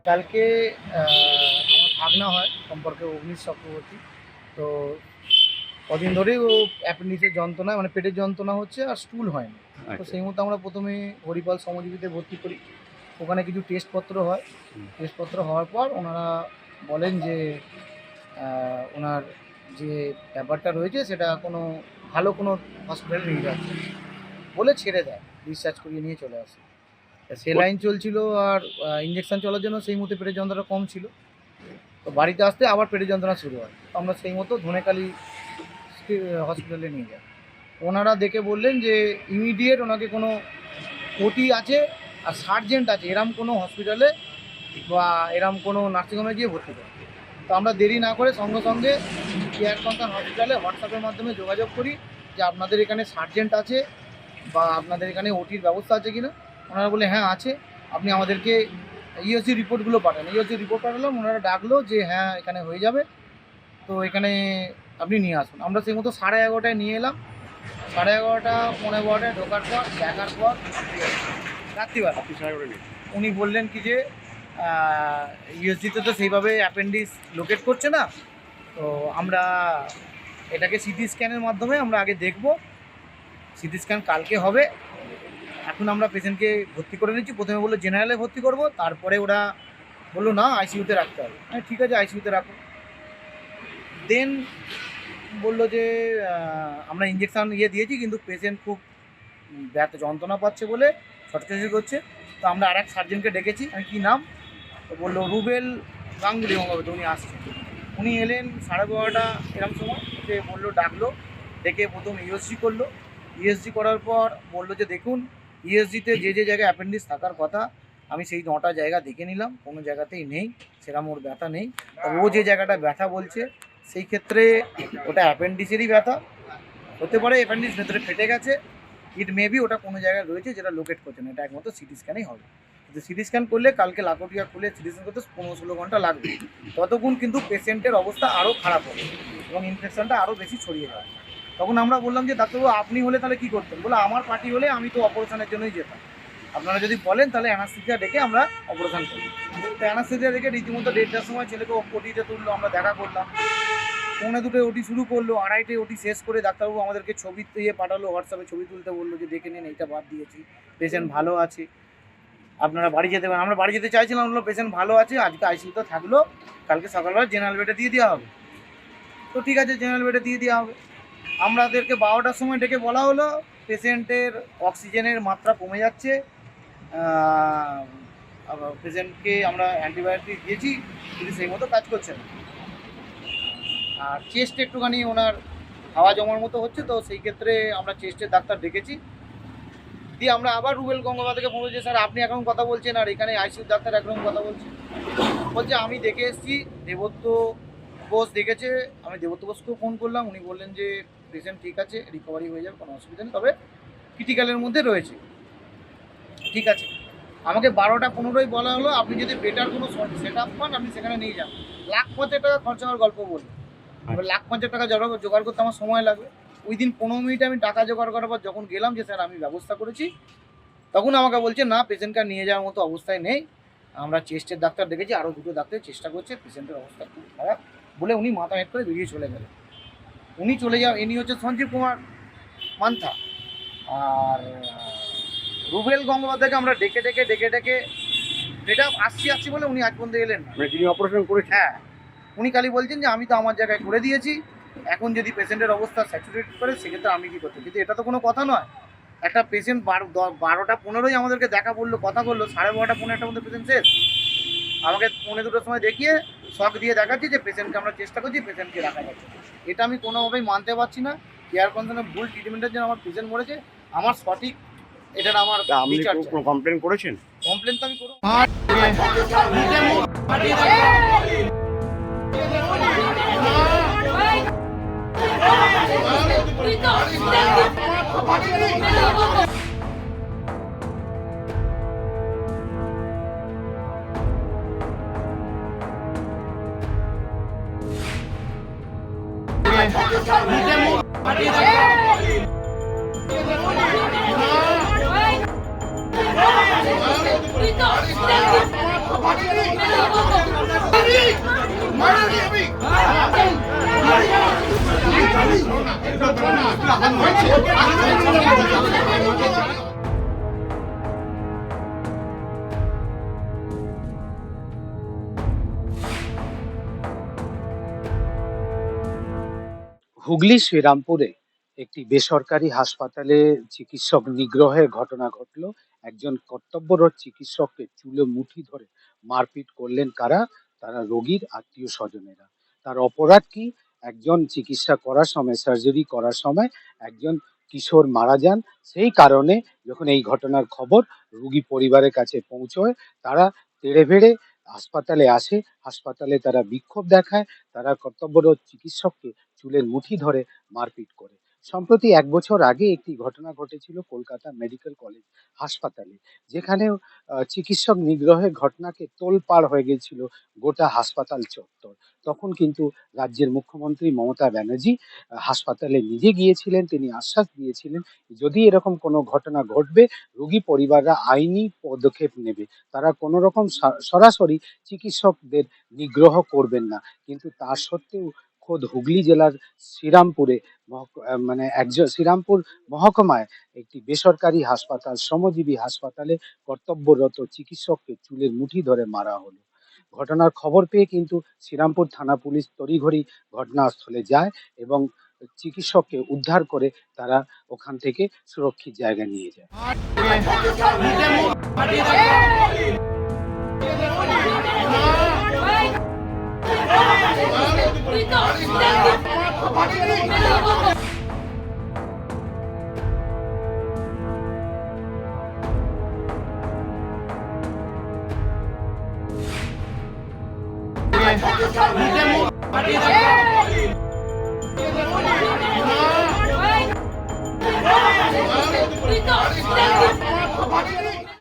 কালকে আমার ভাগনা হয় সম্পর্কে অগ্নিশ চক্রবর্তী। তো কদিন ধরেই ও অ্যাপেন্ডিক্সের যন্ত্রণা মানে পেটের যন্ত্রণা হচ্ছে আর স্টুল হয়নি। তো সেই মতো আমরা প্রথমে হরিপাল শ্রমজীবীতে ভর্তি করি। ওখানে কিছু টেস্টপত্র হয়। টেস্টপত্র হওয়ার পর ওনারা বলেন যে ওনার যে ব্যাপারটা রয়েছে সেটা কোনো ভালো কোনো হসপিটালে নিয়ে যাচ্ছে বলে ছেড়ে দেয়, ডিসচার্জ করিয়ে নিয়ে চলে আসে। সেলাইন চলছিল আর ইঞ্জেকশন চলার জন্য সেই মুহূর্তে পেটের যন্ত্রণা কম ছিল। তো বাড়িতে আসতে আবার পেটের যন্ত্রণা শুরু হয়। তো আমরা সেই মতো ধনেখালি হসপিটালে নিয়ে যাই। ওনারা দেখে বললেন যে ইমিডিয়েট ওনাকে কোনো ওটি আছে আর সার্জেন্ট আছে এরম কোনো হসপিটালে বা এরম কোনো নার্সিংহোমে গিয়ে ভর্তি করে। তো আমরা দেরি না করে সঙ্গে সঙ্গে কেয়ার কনসার্ন হসপিটালে হোয়াটসঅ্যাপের মাধ্যমে যোগাযোগ করি যে আপনাদের এখানে সার্জেন্ট আছে বা আপনাদের এখানে ওটির ব্যবস্থা আছে কি না। ওনারা বলে হ্যাঁ আছে, আপনি আমাদেরকে ইওসি রিপোর্টগুলো পাঠান। ইওসি রিপোর্ট পাঠালাম, ওনারা ডাকলো যে হ্যাঁ এখানে হয়ে যাবে, তো এখানে আপনি নিয়ে আসুন। আমরা সেই মতো 11:30টায় নিয়ে এলাম। 11:30 11:15টায় ঢোকার পর দেখার পর রাত্রিবেলা উনি বললেন কি যে ইউএসজিতে তো সেইভাবে অ্যাপেন্ডিক্স লোকেট করছে না, তো আমরা এটাকে সিটি স্ক্যানের মাধ্যমে আমরা আগে দেখব। সিটি স্ক্যান কালকে হবে। এখন আমরা পেশেন্টকে ভর্তি করে নিচ্ছি। প্রথমে বললো জেনারেলে ভর্তি করব, তারপরে ওরা বললো না আইসিইউতে রাখতে হবে। হ্যাঁ ঠিক আছে আইসিইউতে রাখো। দেন বললো যে আমরা ইঞ্জেকশান দিয়েছি কিন্তু পেশেন্ট খুব যন্ত্রণা পাচ্ছে বলে ছটকাছি করছে। তো আমরা আর এক সার্জেনকে ডেকেছি। আমি কী নাম? তো বললো রুবেল গাঙ্গুলি বঙ্গবন্ধু। উনি আসছেন, উনি এলেন 12:30 এরকম সময়। যে বললো ডাকলো, ডেকে প্রথম ইউএসজি করলো। ইউএসজি করার পর বললো যে দেখুন ইউএসজিতে যে যে জায়গায় অ্যাপেন্ডিক্স থাকার কথা আমি সেই 9টা জায়গা দেখে নিলাম, কোনো জায়গাতেই নেই, সেরকম ওর ব্যথা নেই। তবে ও যে জায়গাটা ব্যথা বলছে সেই ক্ষেত্রে ওটা অ্যাপেন্ডিক্সেরই ব্যথা হতে পারে। অ্যাপেন্ডিক্স ভেতরে ফেটে গেছে, ইট মেবি ওটা কোনো জায়গায় রয়েছে যেটা লোকেট করছে না। এটা একমাত্র সিটি স্ক্যানেই হবে। কিন্তু সিটি স্ক্যান করলে কালকে লাকটিয়া খুলে সিটি স্ক্যান করতে 15-16 ঘন্টা লাগবে। ততক্ষণ কিন্তু পেশেন্টের অবস্থা আরও খারাপ হবে এবং ইনফেকশনটা আরও বেশি ছড়িয়ে যাবে। তখন আমরা বললাম যে ডাক্তারবাবু আপনি হলে তাহলে কী করতেন? বলে আমার পার্টি হলে আমি তো অপারেশনের জন্যই যেতাম, আপনারা যদি বলেন তাহলে অ্যানাস্থেসিয়া ডেকে আমরা অপারেশন করি। তো অ্যানাস্থেসিয়া ডেকে রীতিমতো 1:30টার সময় ছেলেকে ওটিতে তুললো। আমরা দেখা করলাম। 2:45 ওটি শুরু করলো, 2:30 ওটি শেষ করে ডাক্তারবাবু আমাদেরকে ছবি পাঠালো, হোয়াটসঅ্যাপে ছবি তুলতে বললো যে দেখে নিন এইটা বাদ দিয়েছি, পেশেন্ট ভালো আছে, আপনারা বাড়ি যেতে পারেন। আমরা বাড়ি যেতে চাইছিলাম, বললো পেশেন্ট ভালো আছে, আজকে আইসিইউতে থাকলো, কালকে সকালবেলা জেনারেল বেডে দিয়ে দেওয়া হবে। তো ঠিক আছে জেনারেল বেডে দিয়ে দেওয়া হবে। আমাদেরকে 12টার সময় ডেকে বলা হলো পেশেন্টের অক্সিজেনের মাত্রা কমে যাচ্ছে, পেশেন্টকে আমরা অ্যান্টিবায়োটিক দিয়েছি কিন্তু সেই মতো কাজ করছে না। আর চেস্ট একটুখানি ওনার হাওয়া জমার মতো হচ্ছে, তো সেই ক্ষেত্রে আমরা চেস্টের ডাক্তার ডেকেছি। দিয়ে আমরা আবার রুবেল গঙ্গোপাধ্যায়কে ফোন করছি, স্যার আপনি এখন কথা বলছেন আর এখানে আইসিইউ ডাক্তার একরকম কথা বলছে। বলছে আমি দেখে এসেছি, দেবত্র বোস দেখেছে। আমি দেবত্র বোসকেও ফোন করলাম, উনি বললেন যে পেশেন্ট ঠিক আছে, রিকভারি হয়ে যাবে, কোনো অসুবিধা নেই, তবে ক্রিটিক্যালের মধ্যে রয়েছে। ঠিক আছে, আমাকে 12:15 বলা হলো আপনি যদি বেটার কোনো সেট আপ পান আপনি সেখানে নিয়ে যান। 1,50,000 টাকা খরচা হওয়ার গল্প বলুন। এবার 1,50,000 টাকা জোগাড় করতে আমার সময় লাগবে। উইদিন 15 মিনিটে আমি টাকা জোগাড় করার পর যখন গেলাম যে স্যার আমি ব্যবস্থা করেছি, তখন আমাকে বলছে না পেশেন্টকে নিয়ে যাওয়ার মতো অবস্থায় নেই, আমরা চেস্টের ডাক্তার দেখেছি, আরও 2টো ডাক্তার চেষ্টা করছে, পেশেন্টের অবস্থা খুব খারাপ বলে উনি মাথা হেঁট করে বেরিয়ে চলে গেলেন। উনি চলে যাওয়া, ইনি হচ্ছে সঞ্জীব কুমার মান্থা। আর রুবেল গঙ্গোপাধ্যায়কে আমরা ডেকে এটা আসছি বলে উনি আজ পর্যন্ত এলেন না। যিনি অপারেশন করেছেন, হ্যাঁ উনি খালি বলছেন যে আমি তো আমার জায়গায় করে দিয়েছি, এখন যদি পেশেন্টের অবস্থা স্যাচুরেট করে সেক্ষেত্রে আমি কী করতে, কিন্তু এটা তো কোনো কথা নয়। একটা পেশেন্ট 12:15 আমাদেরকে দেখা বললো, কথা বললো, 12:30 পৌনে 1টার মধ্যে পেশেন্ট শেষ। আমাকে 1:45 সময় দেখিয়ে শক দিয়ে দেখাচ্ছি যে পেশেন্টকে আমরা চেষ্টা করছি, পেশেন্টকে রাখা যাচ্ছে। এটা আমি কোনোভাবেই মানতে পারছি না। কেয়ার কনসার্নে ভুল ট্রিটমেন্টের জন্য আমার পেশেন্ট মরেছে, আমার সঠিক এটা আমার আপনি বিচার কোনো কমপ্লেন করেছেন? কমপ্লেন তো আমি করবো। হুগলি শ্রীরামপুরে একটি বেসরকারি হাসপাতালে চিকিৎসক নিগ্রহের ঘটনা ঘটলো। একজন কর্তব্যরত চিকিৎসককে চুলে মুঠি ধরে মারপিট করলেন কারা? তারা রোগীর আত্মীয় স্বজনেরা। তার অপরাধ কি? একজন চিকিৎসা করার সময়, সার্জারি করার সময় একজন কিশোর মারা যান। সেই কারণে যখন এই ঘটনার খবর রোগী পরিবারের কাছে পৌঁছয়, তারা তেড়ে বেড়ে হাসপাতালে আসে। হাসপাতালে তারা বিক্ষোভ দেখায়, তারা কর্তব্যরত চিকিৎসককে চুলের মুঠি ধরে মারপিট করে। সম্প্রতি 1 বছর আগে একটি ঘটনা ঘটেছিল কলকাতা মেডিকেল কলেজ হাসপাতালে, যেখানে চিকিৎসক নিগ্রহের ঘটনাকে তোলপাড় হয়ে গেছিল গোটা হাসপাতাল চত্বর। তখন কিন্তু রাজ্যের মুখ্যমন্ত্রী মমতা ব্যানার্জি হাসপাতালে নিজে গিয়েছিলেন। তিনি আশ্বাস দিয়েছিলেন যদি এরকম কোনো ঘটনা ঘটবে, রোগী পরিবাররা আইনি পদক্ষেপ নেবে, তারা কোনো রকম সরাসরি চিকিৎসকদের নিগ্রহ করবেন না। কিন্তু তা সত্ত্বেও খোদ হুগলি জেলার শ্রীরামপুরে শ্রীরামপুর মহকুমায় একটি বেসরকারি হাসপাতাল, শ্রমজীবী হাসপাতালে কর্তব্যরত চিকিৎসককে চুলের মুঠি ধরে মারা হলো। ঘটনার খবর পেয়ে কিন্তু শ্রীরামপুর থানা পুলিশ তড়িঘড়ি ঘটনাস্থলে যায় এবং চিকিৎসককে উদ্ধার করে তারা ওখান থেকে সুরক্ষিত জায়গায় নিয়ে যায়। We don't